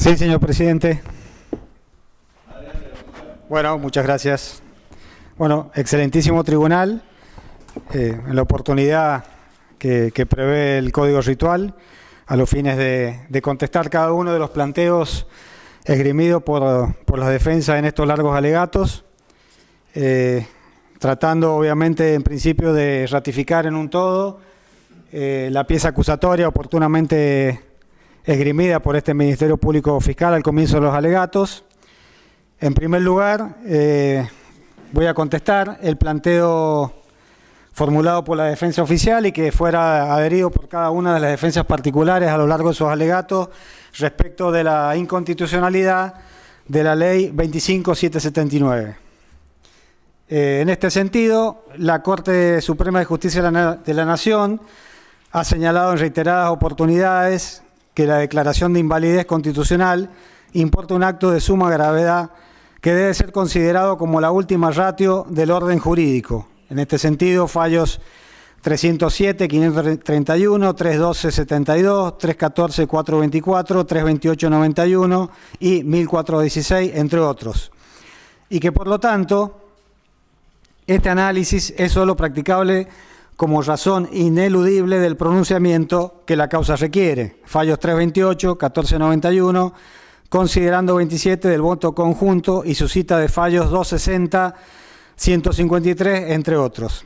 Sí, señor presidente. Bueno, muchas gracias. Bueno, excelentísimo tribunal, en la oportunidad que prevé el Código Ritual, a los fines de contestar cada uno de los planteos esgrimidos por la defensa en estos largos alegatos, tratando obviamente en principio de ratificar en un todo la pieza acusatoria oportunamente esgrimida por este Ministerio Público Fiscal al comienzo de los alegatos. En primer lugar, voy a contestar el planteo formulado por la defensa oficial y que fuera adherido por cada una de las defensas particulares a lo largo de sus alegatos respecto de la inconstitucionalidad de la Ley 25.779. En este sentido, la Corte Suprema de Justicia de la Nación ha señalado en reiteradas oportunidades que la declaración de invalidez constitucional importa un acto de suma gravedad que debe ser considerado como la última ratio del orden jurídico. En este sentido, fallos 307, 531, 312, 72, 314, 424, 328, 91 y 1416, entre otros. Y que, por lo tanto, este análisis es solo practicable como razón ineludible del pronunciamiento que la causa requiere. Fallos 328, 1491, considerando 27 del voto conjunto y su cita de fallos 260, 153, entre otros.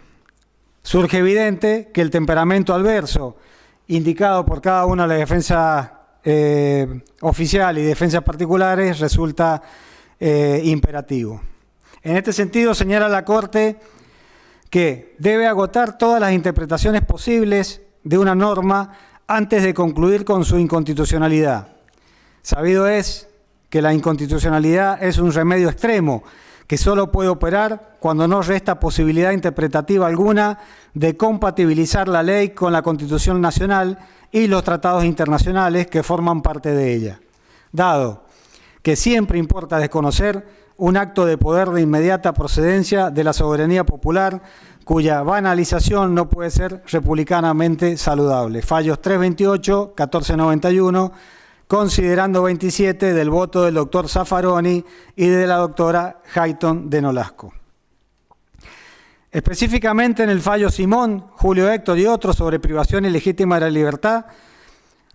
Surge evidente que el temperamento adverso indicado por cada una de las defensas oficial y defensas particulares resulta imperativo. En este sentido, señala la Corte que debe agotar todas las interpretaciones posibles de una norma antes de concluir con su inconstitucionalidad. Sabido es que la inconstitucionalidad es un remedio extremo que solo puede operar cuando no resta posibilidad interpretativa alguna de compatibilizar la ley con la Constitución Nacional y los tratados internacionales que forman parte de ella. Dado que siempre importa desconocer un acto de poder de inmediata procedencia de la soberanía popular, cuya banalización no puede ser republicanamente saludable. Fallos 328, 1491, considerando 27 del voto del doctor Zaffaroni y de la doctora Hayton de Nolasco. Específicamente en el fallo Simón, Julio Héctor y otros sobre privación ilegítima de la libertad,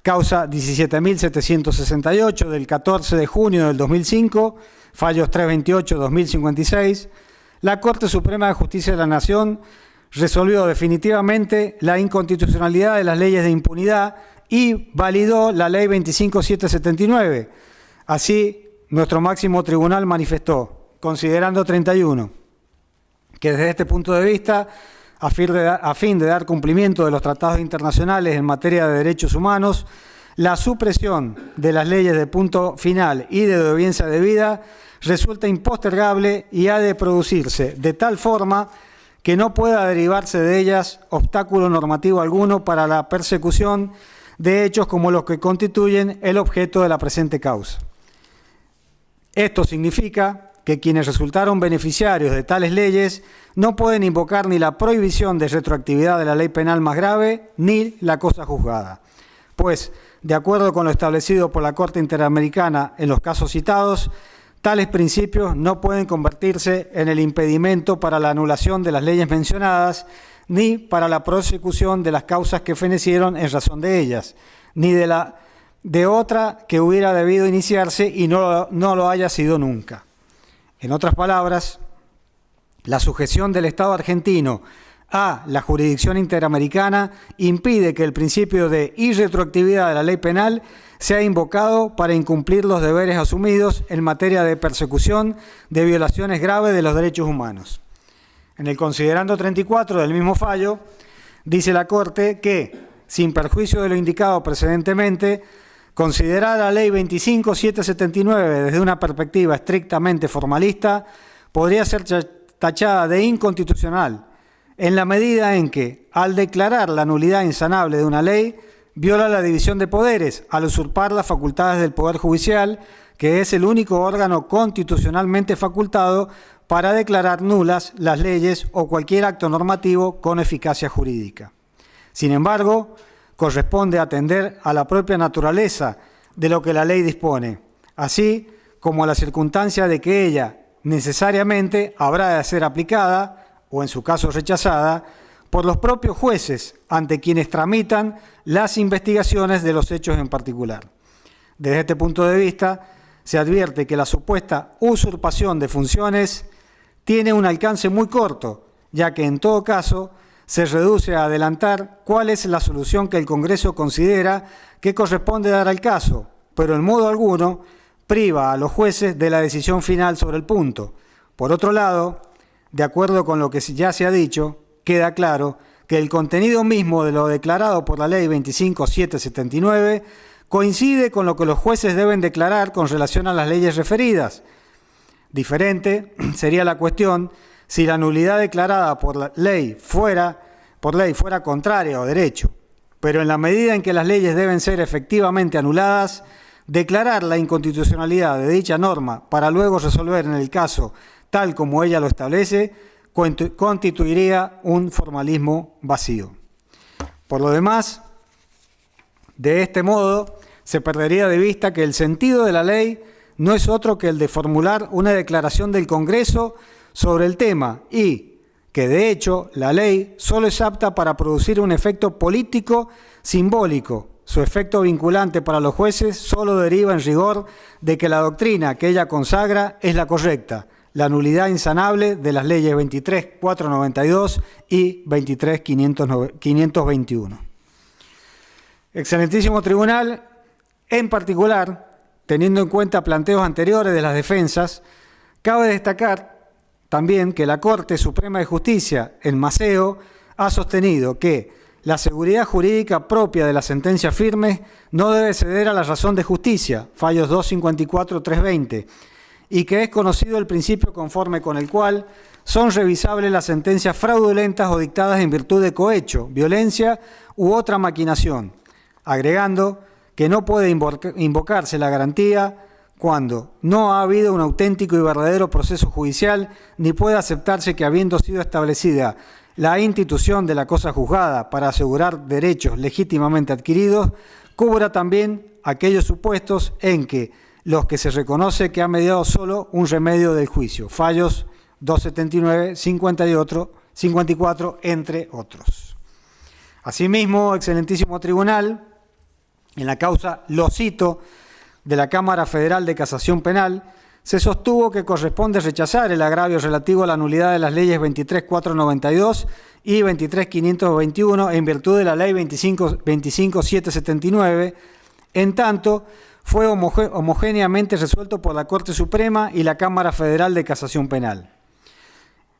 causa 17.768 del 14 de junio del 2005, fallos 328, 2056, la Corte Suprema de Justicia de la Nación resolvió definitivamente la inconstitucionalidad de las leyes de impunidad y validó la Ley 25.779. Así, nuestro máximo tribunal manifestó, considerando 31, que desde este punto de vista, a fin de dar cumplimiento de los tratados internacionales en materia de derechos humanos, la supresión de las leyes de punto final y de obediencia debida resulta impostergable y ha de producirse de tal forma que no pueda derivarse de ellas obstáculo normativo alguno para la persecución de hechos como los que constituyen el objeto de la presente causa. Esto significa que quienes resultaron beneficiarios de tales leyes no pueden invocar ni la prohibición de retroactividad de la ley penal más grave ni la cosa juzgada, pues, de acuerdo con lo establecido por la Corte Interamericana en los casos citados, tales principios no pueden convertirse en el impedimento para la anulación de las leyes mencionadas, ni para la prosecución de las causas que fenecieron en razón de ellas, ni de otra que hubiera debido iniciarse y no lo haya sido nunca. En otras palabras, la sujeción del Estado argentino a la jurisdicción interamericana impide que el principio de irretroactividad de la ley penal sea invocado para incumplir los deberes asumidos en materia de persecución de violaciones graves de los derechos humanos. En el considerando 34 del mismo fallo, dice la Corte que, sin perjuicio de lo indicado precedentemente, considerar la Ley 25.779 desde una perspectiva estrictamente formalista podría ser tachada de inconstitucional en la medida en que, al declarar la nulidad insanable de una ley, viola la división de poderes al usurpar las facultades del Poder Judicial, que es el único órgano constitucionalmente facultado para declarar nulas las leyes o cualquier acto normativo con eficacia jurídica. Sin embargo, corresponde atender a la propia naturaleza de lo que la ley dispone, así como la circunstancia de que ella necesariamente habrá de ser aplicada, o en su caso rechazada, por los propios jueces ante quienes tramitan las investigaciones de los hechos en particular. Desde este punto de vista, se advierte que la supuesta usurpación de funciones tiene un alcance muy corto, ya que en todo caso se reduce a adelantar cuál es la solución que el Congreso considera que corresponde dar al caso, pero en modo alguno priva a los jueces de la decisión final sobre el punto. Por otro lado, de acuerdo con lo que ya se ha dicho, queda claro que el contenido mismo de lo declarado por la Ley 25.779 coincide con lo que los jueces deben declarar con relación a las leyes referidas. Diferente sería la cuestión si la nulidad declarada por ley fuera contraria o derecho, pero en la medida en que las leyes deben ser efectivamente anuladas, declarar la inconstitucionalidad de dicha norma para luego resolver en el caso tal como ella lo establece, constituiría un formalismo vacío. Por lo demás, de este modo, se perdería de vista que el sentido de la ley no es otro que el de formular una declaración del Congreso sobre el tema y que, de hecho, la ley solo es apta para producir un efecto político simbólico. Su efecto vinculante para los jueces solo deriva en rigor de que la doctrina que ella consagra es la correcta, la nulidad insanable de las leyes 23.492 y 23.521. Excelentísimo Tribunal, en particular, teniendo en cuenta planteos anteriores de las defensas, cabe destacar también que la Corte Suprema de Justicia, en Maceo, ha sostenido que la seguridad jurídica propia de las sentencias firmes no debe ceder a la razón de justicia, fallos 254-320, y que es conocido el principio conforme con el cual son revisables las sentencias fraudulentas o dictadas en virtud de cohecho, violencia u otra maquinación, agregando que no puede invocarse la garantía cuando no ha habido un auténtico y verdadero proceso judicial, ni puede aceptarse que, habiendo sido establecida la institución de la cosa juzgada para asegurar derechos legítimamente adquiridos, cubra también aquellos supuestos en que los que se reconoce que ha mediado solo un remedio del juicio, fallos 279, 54, entre otros. Asimismo, excelentísimo Tribunal, en la causa Lo Cito de la Cámara Federal de Casación Penal, se sostuvo que corresponde rechazar el agravio relativo a la nulidad de las leyes 23.492 y 23.521 en virtud de la Ley 25.779, en tanto fue homogéneamente resuelto por la Corte Suprema y la Cámara Federal de Casación Penal,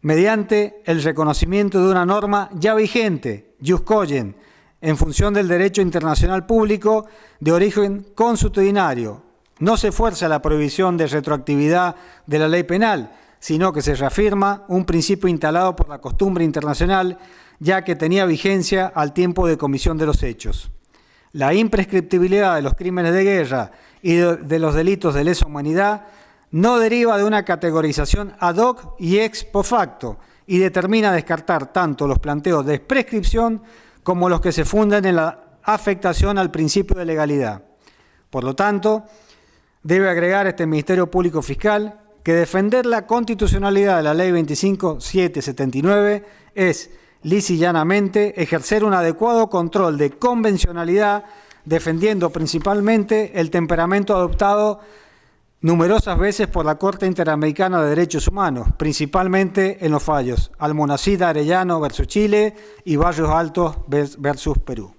mediante el reconocimiento de una norma ya vigente, jus cogen, en función del derecho internacional público de origen consuetudinario. No se fuerza la prohibición de retroactividad de la ley penal, sino que se reafirma un principio instalado por la costumbre internacional, ya que tenía vigencia al tiempo de comisión de los hechos. La imprescriptibilidad de los crímenes de guerra y de los delitos de lesa humanidad no deriva de una categorización ad hoc y ex post facto y determina descartar tanto los planteos de prescripción como los que se fundan en la afectación al principio de legalidad. Por lo tanto, debe agregar este Ministerio Público Fiscal que defender la constitucionalidad de la Ley 25.779 es, lisa y llanamente, ejercer un adecuado control de convencionalidad, defendiendo principalmente el temperamento adoptado numerosas veces por la Corte Interamericana de Derechos Humanos, principalmente en los fallos Almonacid Arellano versus Chile y Barrios Altos versus Perú.